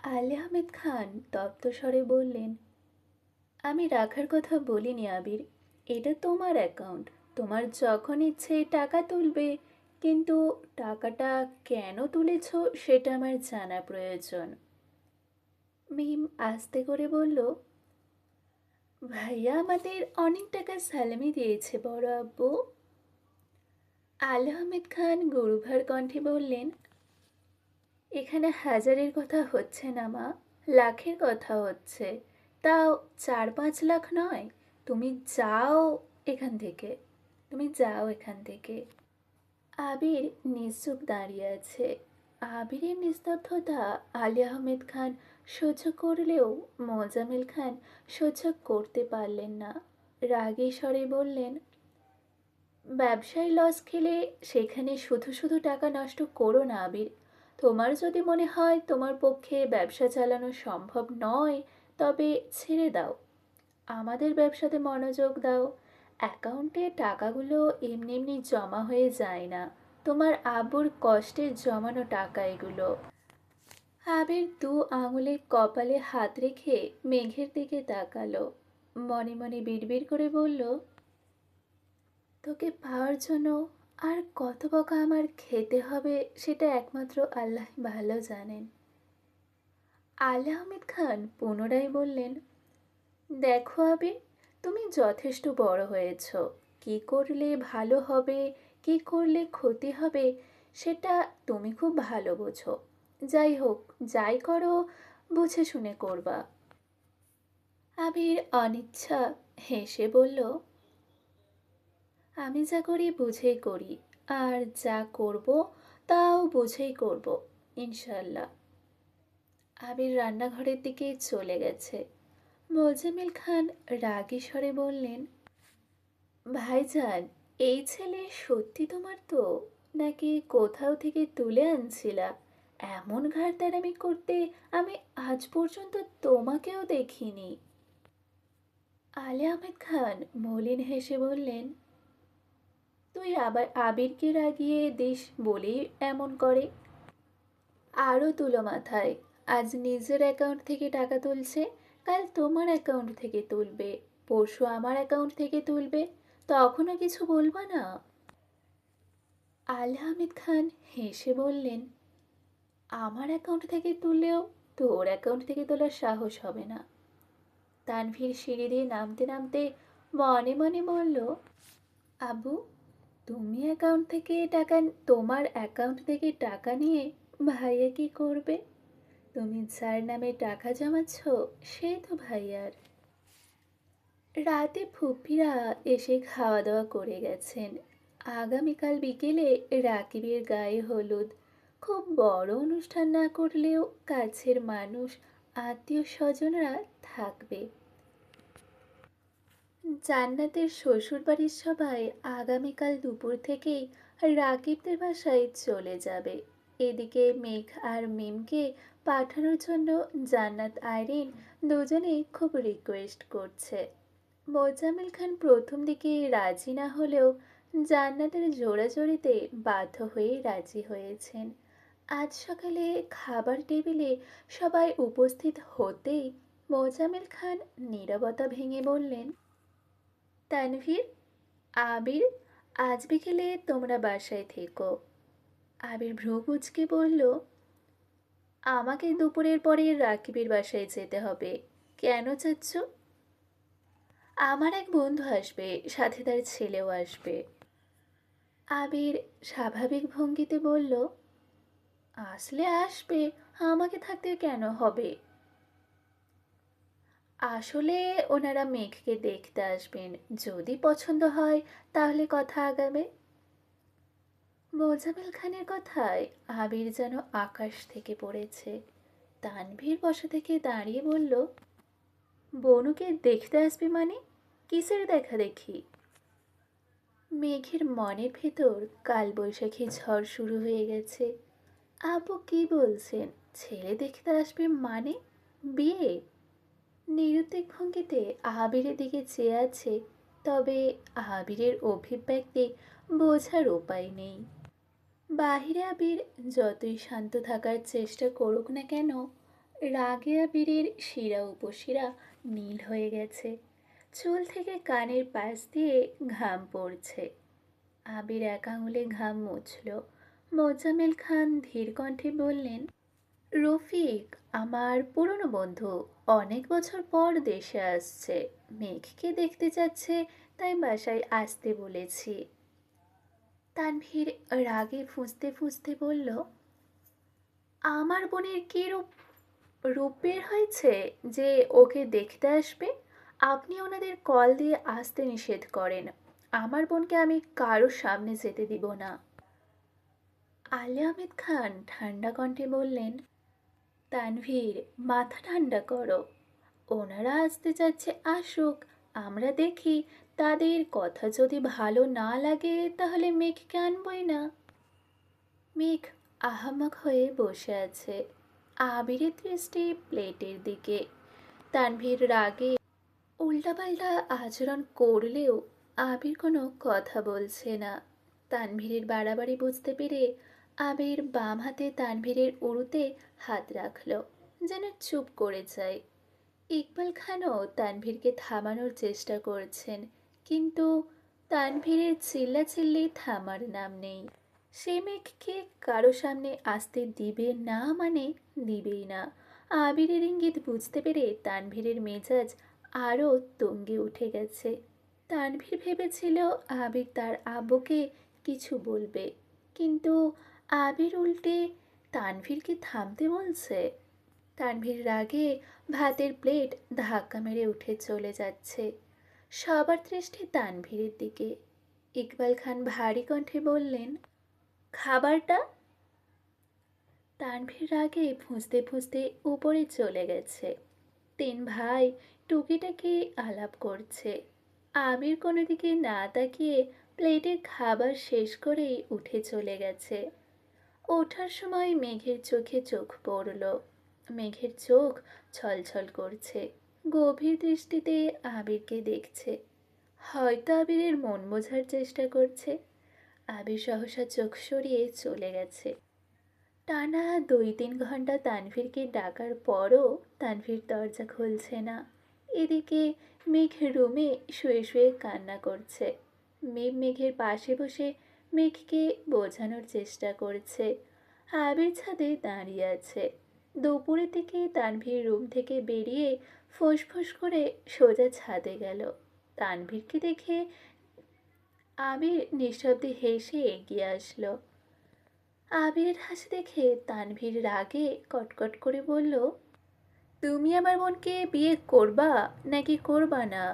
আলী আহমেদ খান তপ্ত স্বরে বললেন, আমি রাখার কথা বলিনি আবির। এটা তোমার অ্যাকাউন্ট, তোমার যখন ইচ্ছে টাকা তুলবে। কিন্তু টাকাটা কেন তুলেছ সেটা আমার জানা প্রয়োজন। মিম আস্তে করে বলল, ভাইয়া আমাদের অনেক টাকা সালামি দিয়েছে বড় আব্বু। আলী আহমেদ খান গুরুভার কণ্ঠে বললেন, এখানে হাজারের কথা হচ্ছে না মা, লাখের কথা হচ্ছে। তাও 4-5 লাখ নয়। তুমি যাও এখান থেকে, তুমি যাও এখান থেকে। আবির নিশ্চুপ দাঁড়িয়ে আছে। আবিরের নিস্তব্ধতা আলী আহমেদ খান সহ্য করলেও মোজাম্মেল খান সহ্য করতে পারলেন না। রাগী স্বরে বললেন, ব্যবসায় লস খেলে সেখানে শুধু শুধু টাকা নষ্ট করো না আবির। তোমার যদি মনে হয় তোমার পক্ষে ব্যবসা চালানো সম্ভব নয়, তবে ছেড়ে দাও, আমাদের ব্যবসাতে মনোযোগ দাও। অ্যাকাউন্টে টাকাগুলো এমনি এমনি জমা হয়ে যায় না, তোমার আব্বুর কষ্টের জমানো টাকা এগুলো। আবির দু আঙুলে কপালে হাত রেখে মেঘের দিকে তাকালো। মনে মনে বিড়বিড় করে বলল, তোকে পাওয়ার জন্য আর কত বকা আমার খেতে হবে সেটা একমাত্র আল্লাহ ভালো জানেন। আলী আহমেদ খান পুনরায় বললেন, দেখো আবির, তুমি যথেষ্ট বড় হয়েছ। কি করলে ভালো হবে, কি করলে ক্ষতি হবে, সেটা তুমি খুব ভালো বোঝো। যাই হোক, যাই করো বুঝে শুনে করবা। আবির অনিচ্ছা হেসে বলল, আমি যা করি বুঝেই করি, আর যা করব তাও বুঝেই করব, ইনশাল্লাহ। আবির রান্নাঘরের দিকে চলে গেছে। মোজাম্মেল খান রাগী স্বরে বললেন, ভাইজান, এই ছেলে সত্যি তোমার তো, নাকি কোথাও থেকে তুলে আনছিলা? এমন ঘাড়তেরামি করতে আমি আজ পর্যন্ত তোমাকেও দেখিনি। আলী আহমেদ খান মলিন হেসে বললেন, তুই আবার আবিরকে রাগিয়ে দিস বলেই এমন করে। আরও তুলো মাথায়, আজ নিজের অ্যাকাউন্ট থেকে টাকা তুলছে, কাল তোমার অ্যাকাউন্ট থেকে তুলবে, পরশু আমার অ্যাকাউন্ট থেকে তুলবে, তখনও কিছু বলবা না? আল হামিদ খান হেসে বললেন, আমার অ্যাকাউন্ট থেকে তুললেও তোর অ্যাকাউন্ট থেকে তোলার সাহস হবে না। তানভীর সিঁড়ি দিয়ে নামতে নামতে মনে মনে বলল, আবু, তুমি অ্যাকাউন্ট থেকে টাকা, তোমার অ্যাকাউন্ট থেকে টাকা নিয়ে ভাইয়া কি করবে? তুমি যার নামে টাকা জমাচ্ছ সেই তো ভাইয়ার। রাতে ফুপ্পিরা এসে খাওয়া দাওয়া করে গেছেন। আগামীকাল বিকেলে রাকিবের গায়ে হলুদ। খুব বড় অনুষ্ঠান না করলেও কাছের মানুষ, আত্মীয় স্বজনরা থাকবে। জান্নাতের শ্বশুরবাড়ির সবাই আগামীকাল দুপুর থেকেই রাকিবদের বাসায় চলে যাবে। এদিকে মেঘ আর মিমকে পাঠানোর জন্য জান্নাত আইরিন দুজনেই খুব রিকোয়েস্ট করছে। মোজাম্মেল খান প্রথম দিকে রাজি না হলেও জান্নাতের জোড়াজড়িতে বাধ্য হয়ে রাজি হয়েছেন। আজ সকালে খাবার টেবিলে সবাই উপস্থিত হতেই মোজাম্মেল খান নীরবতা ভেঙে বললেন, তানভীর, আবির, আজ বিকেলে তোমরা বাসায় থেকো। আবির ভ্রু কুঁচকে বলল, আমাকে দুপুরের পরে রাকিবের বাসায় যেতে হবে। কেন চাচ্ছ? আমার এক বন্ধু আসবে, সাথে তার ছেলেও আসবে। আবির স্বাভাবিক ভঙ্গিতে বলল, আসলে আসবে, আমাকে থাকতে কেন হবে? আসলে ওনারা মেঘকে দেখতে আসবেন, যদি পছন্দ হয় তাহলে কথা আগাবে। মোজাম্মেল খানের কথায় আবির যেন আকাশ থেকে পড়েছে। তানভীর বসা থেকে দাঁড়িয়ে বলল, বনুকে দেখতে আসবি মানে? কিসের দেখা দেখি? মেঘের মনের ভেতর কালবৈশাখী ঝড় শুরু হয়ে গেছে। আপু কি বলছেন? ছেলে দেখতে আসবে মানে বিয়ে? নিরুত্তেক ভঙ্গিতে আবিরের দিকে চেয়ে আছে, তবে আবিরের অভিব্যক্তি বোঝার উপায় নেই। বাহিরে আবির যতই শান্ত থাকার চেষ্টা করুক না কেন, রাগে আবিরের শিরা উপশিরা নীল হয়ে গেছে, চুল থেকে কানের পাশ দিয়ে ঘাম পড়ছে। আবির এক আঙুলে ঘাম মুছল। মোজাম্মেল খান ধীর কণ্ঠে বললেন, রফিক আমার পুরনো বন্ধু, অনেক বছর পর দেশে আসছে, মেঘকে দেখতে যাচ্ছে, তাই বাসায় আসতে বলেছি। তানভীর রাগে ফুঁসতে ফুঁসতে বলল, আমার বোনের কি রূপ রূপ বের হয়েছে যে ওকে দেখতে আসবে? আপনি ওনাদের কল দিয়ে আসতে নিষেধ করেন। আমার বোনকে আমি কারোর সামনে যেতে দিব না। আলে আহমেদ খান ঠান্ডা কণ্ঠে বললেন, তানভীর মাথা ঠান্ডা করো, ওনারা আসতে চাচ্ছে আসুক, আমরা দেখি, তাদের কথা যদি ভালো না লাগে তাহলে মেঘকে আনবই না। মেঘ আহাম্মক হয়ে বসে আছে, আবিরের দৃষ্টি প্লেটের দিকে। তানভীর রাগে উল্টাপাল্টা আচরণ করলেও আবির কোনো কথা বলছে না। তানভীরের বাড়াবাড়ি বুঝতে পেরে আবির বাম হাতে তানভীরের উরুতে হাত রাখল, যেন চুপ করে যায়। ইকবাল খানও তানভীরকে থামানোর চেষ্টা করছেন, কিন্তু তানভীরের চিল্লাচিল্লি থামার নাম নেই। সে মেঘকে কারো সামনে আসতে দিবে না, মানে দিবেই না। আবিরের ইঙ্গিত বুঝতে পেরে তানভীরের মেজাজ আরও তুঙ্গে উঠে গেছে। তানভীর ভেবেছিল আবির তার আব্বুকে কিছু বলবে, কিন্তু আবির উল্টে তানভীরকে থামতে বলছে। তানভীর রাগে ভাতের প্লেট ধাক্কা মেরে উঠে চলে যাচ্ছে। সবার দৃষ্টি তানভীরের দিকে। ইকবাল খান ভারী কণ্ঠে বললেন, খাবারটা? তানভীর রাগে ফুঁসতে ফুঁসতে উপরে চলে গেছে। তিন ভাই টুকিটাকি আলাপ করছে। আবির কোনো দিকে না তাকিয়ে প্লেটের খাবার শেষ করেই উঠে চলে গেছে। ওঠার সময় মেঘের চোখে চোখ পড়ল। মেঘের চোখ ছলছল করছে, গভীর দৃষ্টিতে আবিরকে দেখছে। হয়তো আবিরের মন বোঝার চেষ্টা করছে। আবির সহসা চোখ সরিয়ে চলে গেছে। টানা 2-3 ঘন্টা তানভীরকে ডাকার পরও তানভীর দরজা খুলছে না। এদিকে মেঘ রুমে শুয়ে শুয়ে কান্না করছে। মেঘের পাশে বসে মেঘকে বোঝানোর চেষ্টা করছে। আবির ছাদে দাঁড়িয়ে আছে। দুপুরের দিকে তানভীর রুম থেকে বেরিয়ে ফোঁস করে সোজা ছাদে গেল। তানভীরকে দেখে আবির নিঃশব্দে হেসে এগিয়ে আসলো। আবিরের হাসি দেখে তানভীর রাগে কটকট করে বলল, তুমি আমার বোনকে বিয়ে করবা নাকি করবা না?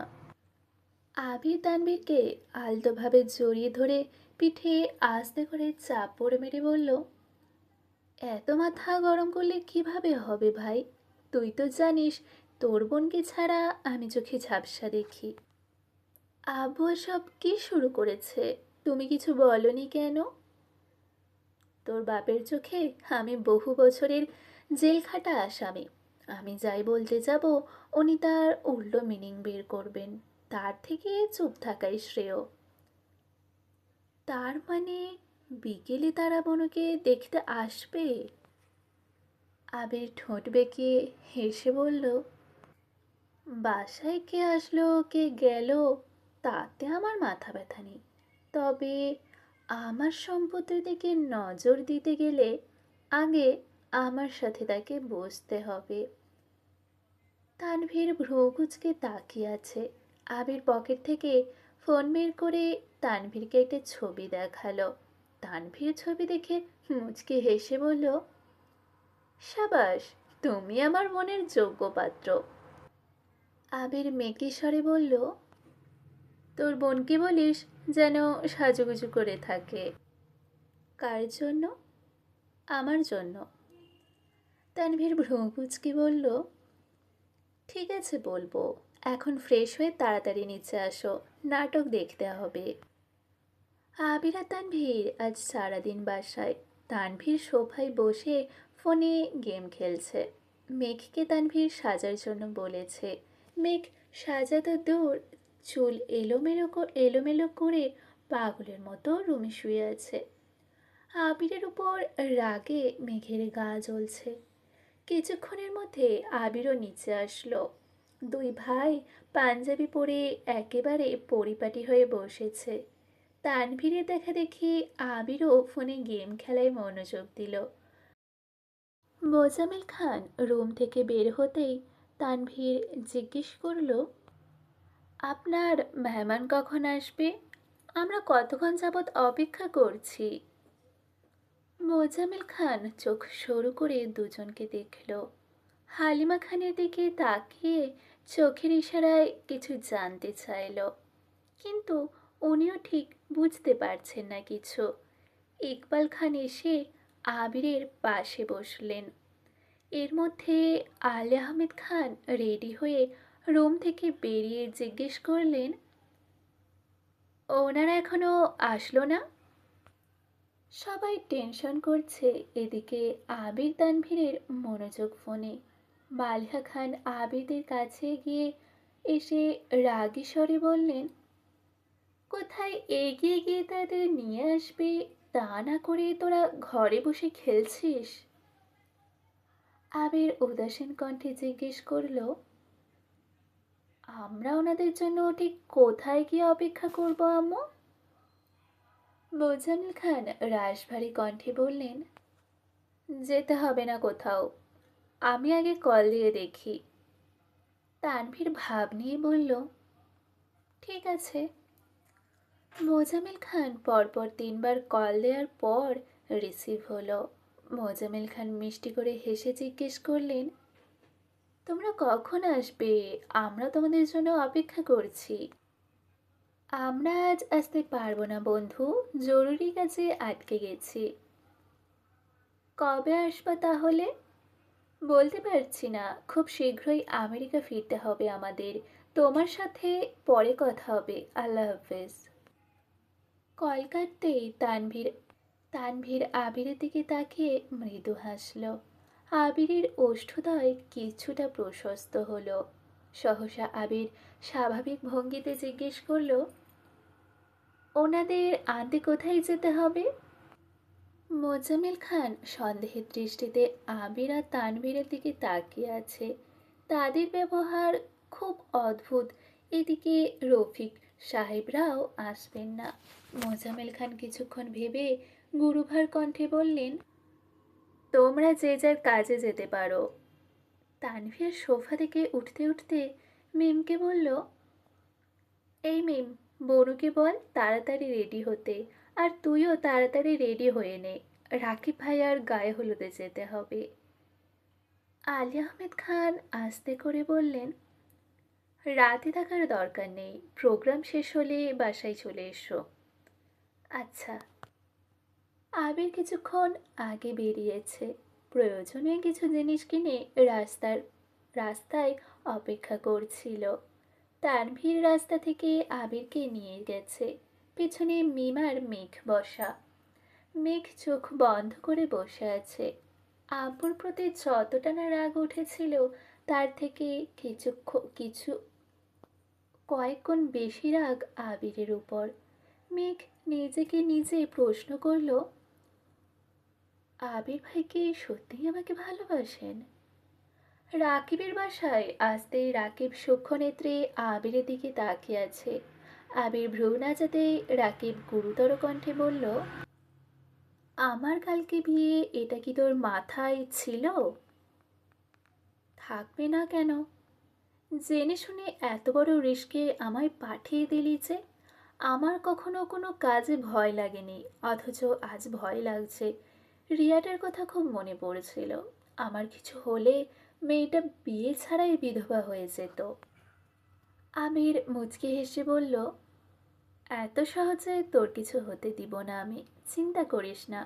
আবির তানভীরকে আলতোভাবে জড়িয়ে ধরে পিঠে আস্তে করে চাপড় মেরে বলল, এত মাথা গরম করলে কিভাবে হবে ভাই? তুই তো জানিস তোর বোনকে ছাড়া আমি চোখে ঝাপসা দেখি। আব্বু সব কি শুরু করেছে? তুমি কিছু বলনি কেন? তোর বাপের চোখে আমি বহু বছরের জেল খাটা আসামি। আমি যাই বলতে যাব উনি তার উল্টো মিনিং বের করবেন। তার থেকে চুপ থাকাই শ্রেয়। তার মানে বিকেলে তারা বোনকে দেখতে আসবে? আবির ঠোঁট বেঁকিয়ে হেসে বলল, বাসায় কে আসলো কে গেল তাতে আমার মাথা ব্যথা নেই, তবে আমার সম্পত্তির দিকে নজর দিতে গেলে আগে আমার সাথে তাকে বসতে হবে। তানভীর ভ্রু কুঁচকে তাকিয়ে আছে। আবির পকেট থেকে ফোন বের করে তানভীরকে একটা ছবি দেখালো। তানভীর ছবি দেখে মুচকে হেসে বলল, সাবাস, তুমি আমার মনের যোগ্য পাত্র। আবির মেকি স্বরে বলল, তোর বোনকে বলিস যেন সাজুগুজু করে থাকে। কার জন্য? আমার জন্য। তানভীর ভ্রু কুঁচকে বলল, ঠিক আছে বলবো, এখন ফ্রেশ হয়ে তাড়াতাড়ি নিচে আসো, নাটক দেখতে হবে। আবির আর তানভীর আজ সারাদিন বাসায়। তানভীর সোফায় বসে ফোনে গেম খেলছে। মেঘকে তানভীর সাজার জন্য বলেছে। মেঘ সাজাতে দূর, চুল এলোমেলো করে পাগলের মতো রুমে শুয়ে আছে। আবিরের উপর রাগে মেঘের গা জ্বলছে। কিছুক্ষণের মধ্যে আবিরও নিচে আসলো। দুই ভাই পাঞ্জাবি পরে একেবারে পরিপাটি হয়ে বসেছে। তানভীরের দেখা দেখি আবিরও ফোনে গেম খেলায় মনোযোগ দিল। মোজাম্মেল খান রুম থেকে বের হতেই তানভীর জিজ্ঞেস করলো, আপনার মেহমান কখন আসবে? আমরা কতক্ষণ যাবৎ অপেক্ষা করছি। মোজাম্মেল খান চোখ সরু করে দুজনকে দেখল। হালিমা খানের দিকে তাকিয়ে চোখের ইশারায় কিছু জানতে চাইল, কিন্তু উনিও ঠিক বুঝতে পারছেন না কিছু। ইকবাল খান এসে আবিরের পাশে বসলেন। এর মধ্যে আলী আহমেদ খান রেডি হয়ে রুম থেকে বেরিয়ে জিজ্ঞেস করলেন, ওনারা এখনো আসলো না? সবাই টেনশন করছে, এদিকে আবির তানভীরের মনোযোগ ফোনে। মালিহা খান আবিরদের কাছে গিয়ে এসে রাগী স্বরে বললেন, কোথায় এগিয়ে গিয়ে তাদের নিয়ে আসবে, তা না করে তোরা ঘরে বসে খেলছিস? আবির উদাসীন কণ্ঠে জিজ্ঞেস করল, আমরা ওনাদের জন্য ঠিক কোথায় গিয়ে অপেক্ষা করব আম্মু? মোজাম্মেল খান রাশভারী কণ্ঠে বললেন, যেতে হবে না কোথাও, আমি আগে কল দিয়ে দেখি। তানভীর ভাব নিয়ে বলল, ঠিক আছে। মোজাম্মেল খান পরপর 3বার কল দেওয়ার পর রিসিভ হলো। মোজাম্মেল খান মিষ্টি করে হেসে জিজ্ঞেস করলেন, তোমরা কখন আসবে? আমরা তোমাদের জন্য অপেক্ষা করছি। আমরা আজ আসতে পারবো না বন্ধু, জরুরি কাজে আটকে গেছি। কবে আসবা তাহলে? বলতে পারছি না, খুব শীঘ্রই আমেরিকা ফিরতে হবে আমাদের। তোমার সাথে পরে কথা হবে, আল্লাহ হাফেজ। কল কাটতেই তানভীর আবিরের দিকে তাকিয়ে মৃদু হাসল। আবিরের ওষ্ঠদ্বয় কিছুটা প্রশস্ত হলো। সহসা আবির স্বাভাবিক ভঙ্গিতে জিজ্ঞেস করল, ওনাদের আনতে কোথায় যেতে হবে? মোজাম্মেল খান সন্দেহের দৃষ্টিতে আবির আর তানভীরের দিকে তাকিয়ে আছে। তাদের ব্যবহার খুব অদ্ভুত। এদিকে রফিক সাহেবরাও আসবেন না। মোজাম্মেল খান কিছুক্ষণ ভেবে গুরুভার কণ্ঠে বললেন, তোমরা যে যার কাজে যেতে পারো। তানভীর সোফা থেকে উঠতে উঠতে মিমকে বলল, এই মিম, বনুকে বল তাড়াতাড়ি রেডি হতে, আর তুইও তাড়াতাড়ি রেডি হয়ে নে, রাকিব ভাইয়ার গায়ে হলুদে যেতে হবে। আলী আহমেদ খান আস্তে করে বললেন, রাতে থাকার দরকার নেই, প্রোগ্রাম শেষ হলে বাসায় চলে এসো। আচ্ছা। আবির কিছুক্ষণ আগে বেরিয়েছে, প্রয়োজনীয় কিছু জিনিস কিনে রাস্তায় অপেক্ষা করছিল। তানভীর রাস্তা থেকে আবিরকে নিয়ে গেছে। পেছনে মিমার মেঘ বসা। মেঘ চোখ বন্ধ করে বসে আছে। আব্বুর প্রতি যতটা না রাগ উঠেছিল, তার থেকে কিছু কয়েক গুণ বেশি রাগ আবিরের উপর। মেঘ নিজেকে নিজে প্রশ্ন করল, আবির ভাই কি সত্যিই আমাকে ভালোবাসেন? রাকিবের বাসায় আসতেই রাকিব সূক্ষ্ম নেত্রে আবিরের দিকে তাকিয়ে আছে। আবির ভ্রু নাচাতেই রাকিব গুরুতর কণ্ঠে বলল, আমার কালকে বিয়ে, এটা কি তোর মাথায় ছিল? থাকবে না কেন? জেনে শুনে এত বড় রিস্কে আমায় পাঠিয়ে দিলি যে। আমার কখনো কোনো কাজে ভয় লাগেনি, অথচ আজ ভয় লাগছে। রিয়াটার কথা খুব মনে পড়েছিল। আমার কিছু হলে মেয়েটা বিয়ে ছাড়াই বিধবা হয়ে যেত। আমির মুচকি হেসে বলল, এত সহজে তোর কিছু হতে দিব না আমি, চিন্তা করিস না।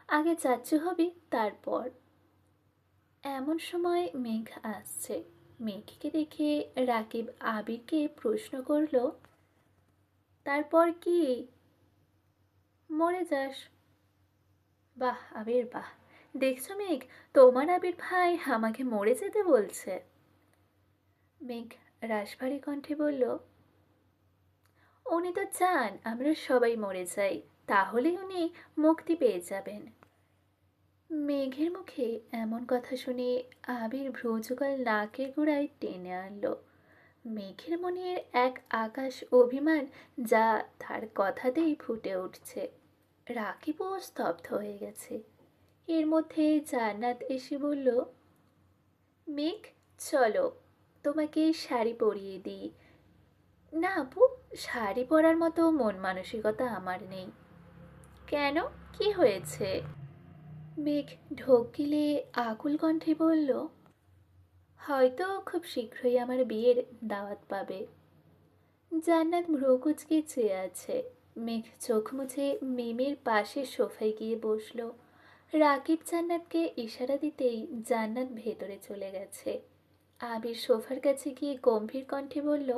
আগে চাচ্চু হবি, তারপর। এমন সময় মেঘ আসছে। মেঘকে দেখে রাকিব আবিরকে প্রশ্ন করল, তারপর কি? মরে যাস। বাহ আবির বাহ, দেখছো মেঘ, তোমার আবির ভাই আমাকে মরে যেতে বলছে। মেঘ রাশভারী কণ্ঠে বলল, উনি তো চান আমরা সবাই মরে যাই, তাহলে উনি মুক্তি পেয়ে যাবেন। মেঘের মুখে এমন কথা শুনে আবির ভ্রুযুগল নাকের গোড়ায় টেনে আনলো। মেঘের মনের এক আকাশ অভিমান যা তার কথাতেই ফুটে উঠছে। রাকিবও স্তব্ধ হয়ে গেছে। এর মধ্যে জান্নাত এসে বলল, মেঘ, চলো, তোমাকে শাড়ি পরিয়ে দিই। না আপু, শাড়ি পরার মতো মন মানসিকতা আমার নেই। কেন, কি হয়েছে? মেঘ ঢোক গিলে আকুল কণ্ঠে বলল, হয়তো খুব শীঘ্রই আমার বিয়ের দাওয়াত পাবে। জান্নাত ভ্রু কুঁচকে চেয়ে আছে। মেঘ চোখ মুছে মিমের পাশের সোফায় গিয়ে বসলো। রাকিব জান্নাতকে ইশারা দিতেই জান্নাত ভেতরে চলে গেছে। আবির সোফার কাছে গিয়ে গম্ভীর কণ্ঠে বলল,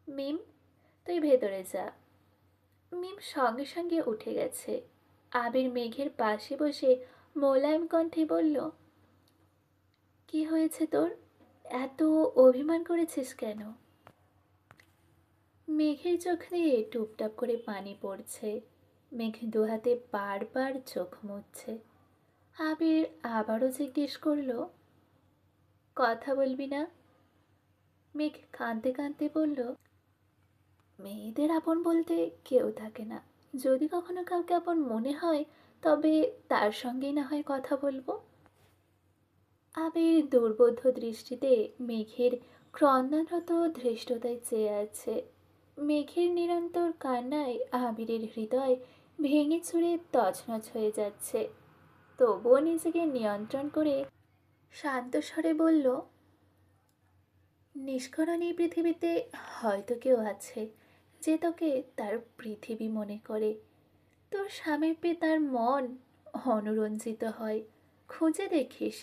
মিম, তুই ভেতরে যা। মিম সঙ্গে সঙ্গে উঠে গেছে। আবির মেঘের পাশে বসে মোলায়েম কণ্ঠে বলল, কি হয়েছে তোর? এত অভিমান করেছিস কেন? মেঘের চোখ দিয়ে টুপটাপ করে পানি পড়ছে। মেঘ দুহাতে বারবার চোখ মুছছে। আবির আবারও জিজ্ঞেস করল, কথা বলবি না? মেঘ কাঁদতে কাঁদতে বলল, মেয়েদের আপন বলতে কেউ থাকে না। যদি কখনো কাউকে আপন মনে হয় তবে তার সঙ্গেই না হয় কথা বলবো। আবির দুর্বোধ্য দৃষ্টিতে মেঘের ক্রন্দনরত ধৃষ্টতায় চেয়ে আছে। মেঘের নিরন্তর কান্নায় আবিরের হৃদয় ভেঙে চুরে তছনছ হয়ে যাচ্ছে। তবুও নিজেকে নিয়ন্ত্রণ করে শান্ত স্বরে বলল, নিষ্করণ এই পৃথিবীতে হয়তো কেউ আছে যে তোকে তার পৃথিবী মনে করে। তোর স্বামীর তার মন অনুরঞ্জিত হয়। খুঁজে দেখিস,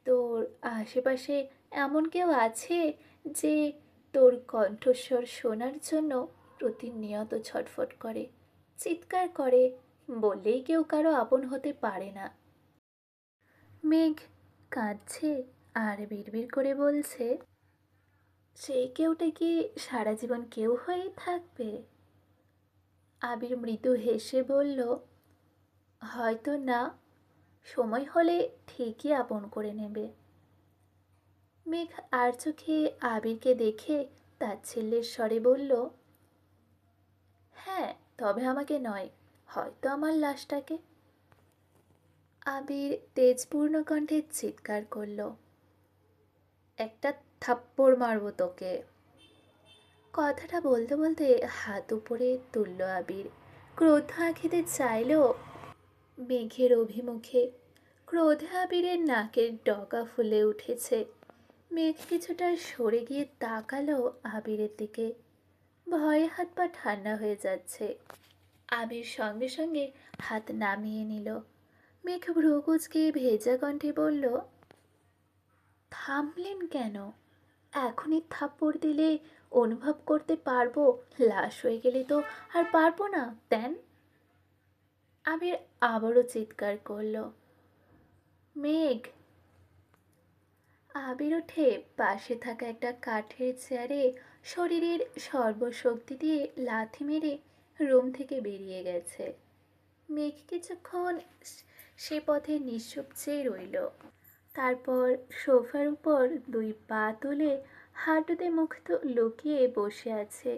তোর আশেপাশে এমন কেউ আছে যে তোর কণ্ঠস্বর শোনার জন্য প্রতিনিয়ত ছটফট করে, চিৎকার করে। বললেই কেউ কারো আপন হতে পারে না। মেঘ কাঁদছে আর বিড়বিড় করে বলছে, সেই কেউটা কি সারা জীবন কেউ হয়েই থাকবে? আবির মৃদু হেসে বলল, হয়তো না, সময় হলে ঠিকই আপন করে নেবে। মেঘ আর চোখে আবিরকে দেখে তাচ্ছিল্যের স্বরে বলল, হ্যাঁ, তবে আমাকে নয়, হয়তো আমার লাশটাকে। আবির তেজপূর্ণ কণ্ঠে চিৎকার করল, একটা থাপ্পড় মারবো তোকে। কথাটা বলতে বলতে হাত উপরে তুলল আবির। ক্রোধ আঁখিতে চাইল মেঘের অভিমুখে। ক্রোধে আবিরের নাকের ডগা ফুলে উঠেছে। মেঘ কিছুটা সরে গিয়ে তাকালো আবিরের দিকে। ভয়ে হাত পা ঠান্ডা হয়ে যাচ্ছে। আবির সঙ্গে সঙ্গে হাত নামিয়ে নিল। মেঘ ভ্রু কুঁচকে ভেজা কণ্ঠে বলল, থামলেন কেন? এখনই থাপ্পড় দিলে অনুভব করতে পারবো, লাশ হয়ে গেলে তো আর পারবো না। দেন। আবির আবারও চিৎকার করল, মেঘ। আবির উঠে পাশে থাকা একটা কাঠের চেয়ারে শরীরের সর্বশক্তি দিয়ে লাথি মেরে রুম থেকে বেরিয়ে গেছে। মেঘ কিছুক্ষণ সে পথে নিশ্চুপ চেয়ে রইল। তারপর সোফার উপর দুই পা তুলে হাঁটুতে মুখ তো লুকিয়ে বসে আছে।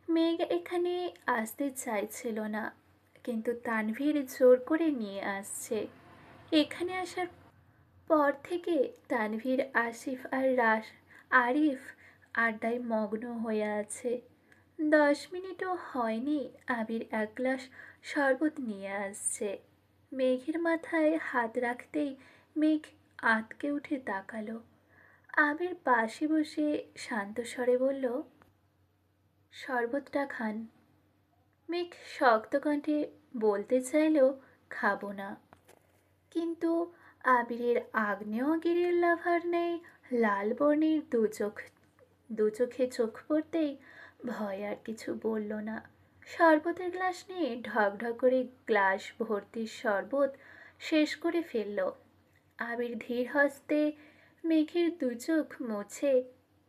মেঘ এখানে আসতে চাইছিল না, কিন্তু তানভীর জোর করে নিয়ে আসছে। এখানে আসার পর থেকে তানভীর, আসিফ আর আরিফ আড্ডায় মগ্ন হয়ে আছে। 10 মিনিটও হয়নি আবির এক গ্লাস শরবত নিয়ে আসছে। মেঘের মাথায় হাত রাখতেই মেঘ আঁতকে উঠে তাকালো। আবির পাশে বসে শান্ত স্বরে বলল, শরবতটা খান। মেঘ শক্ত কণ্ঠে বলতে চাইলেও খাবো না, কিন্তু আবিরের আগ্নেয়গিরির লাভার নেই লাল বর্ণের দু চোখে চোখ পড়তেই ভয় আর কিছু বলল না। শরবতের গ্লাস নিয়ে ঢক ঢক করে গ্লাস ভর্তি শরবত শেষ করে ফেলল। আবির ধীর হস্তে মেঘের দু চোখ মুছে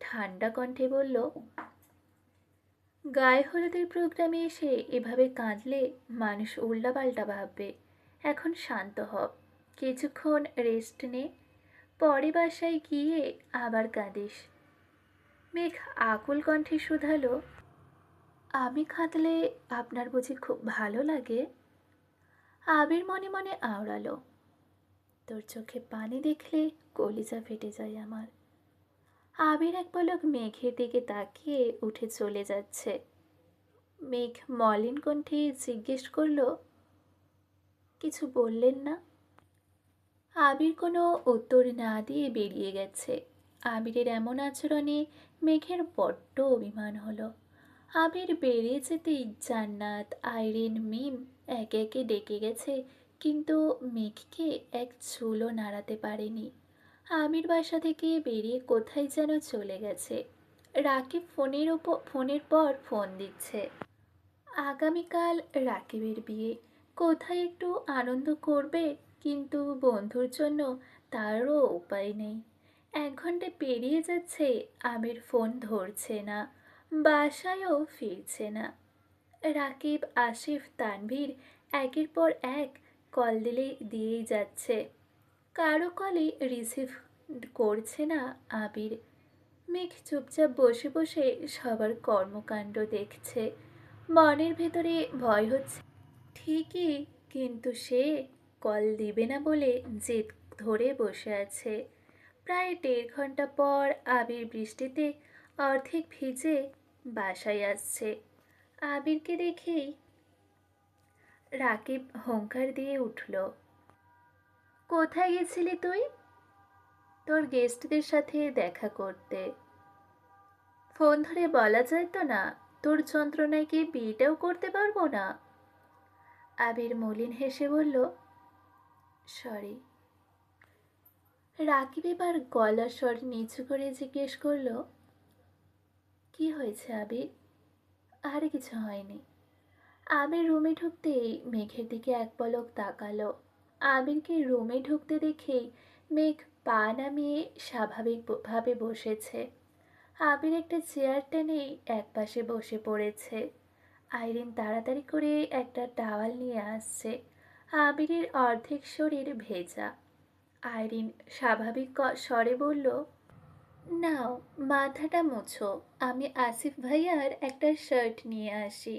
ঠান্ডা কণ্ঠে বলল, গায়ে হলুদের প্রোগ্রামে এসে এভাবে কাঁদলে মানুষ উল্টাপাল্টা ভাববে। এখন শান্ত হ। কিছুক্ষণ রেস্ট নে, পরে বাসায় গিয়ে আবার কাঁদিস। মেঘ আকুল কণ্ঠে শুধালো, আমি কাঁদলে আপনার বুঝি খুব ভালো লাগে? আবির মনে মনে আওড়ালো, তোর চোখে পানি দেখলে কলিজা ফেটে যায় আমার। আবির এক পলক মেঘের দিকে তাকিয়ে উঠে চলে যাচ্ছে। মেঘ মলিন কণ্ঠে জিজ্ঞেস করলো, কিছু বললেন না? আবির কোনো উত্তর না দিয়ে বেরিয়ে গেছে। আবিরের এমন আচরণে মেঘের বড্ড অভিমান হলো। আবির বেরিয়ে যেতেই জান্নাত, আইরিন, মিম একে একে ডেকে গেছে, কিন্তু মেঘকে এক চুলও নাড়াতে পারেনি। আবির বাসা থেকে বেরিয়ে কোথায় যেন চলে গেছে। রাকিব ফোনের পর ফোন দিচ্ছে। আগামীকাল রাকিবের বিয়ে, কোথায় একটু আনন্দ করবে, কিন্তু বন্ধুর জন্য তারও উপায় নেই। 1 ঘন্টা পেরিয়ে যাচ্ছে, আমির ফোন ধরছে না, বাসায়ও ফিরছে না। রাকিব, আসিফ, তানভীর একের পর এক কল দিয়েই যাচ্ছে, কারো কলই রিসিভ করছে না আবির। মেঘ চুপচাপ বসে বসে সবার কর্মকাণ্ড দেখছে। মনের ভেতরে ভয় হচ্ছে ঠিকই, কিন্তু সে কল দিবে না বলে জেদ ধরে বসে আছে। প্রায় 1.5 ঘন্টা পর আবির বৃষ্টিতে অর্ধেক ভিজে বাসায় আসছে। আবিরকে দেখেই রাকিব হুঙ্কার দিয়ে উঠল, কোথায় গেছিলি তুই? তোর গেস্টদের সাথে দেখা করতে। ফোন ধরে বলা যায় তো না, তোর যন্ত্রণায় কি বিয়েটাও করতে পারবো না? আবির মলিন হেসে বলল, সরি। রাকিব এবার গলার স্বর নিচু করে জিজ্ঞেস করলো, কি হয়েছে আবির? আরে কিছু হয়নি। আবির রুমে ঢুকতেই মেঘের দিকে এক পলক তাকালো। আবিরকে রুমে ঢুকতে দেখেই মেঘ পা নামিয়ে স্বাভাবিকভাবে বসেছে। আবির একটা চেয়ার টেনে একপাশে বসে পড়েছে। আইরিন তাড়াতাড়ি করে একটা টাওয়াল নিয়ে আসছে। আবিরের অর্ধেক শরীর ভেজা। আইরিন স্বাভাবিক স্বরে বলল, নাও মাথাটা মুছো, আমি আসিফ ভাইয়ার একটা শার্ট নিয়ে আসি।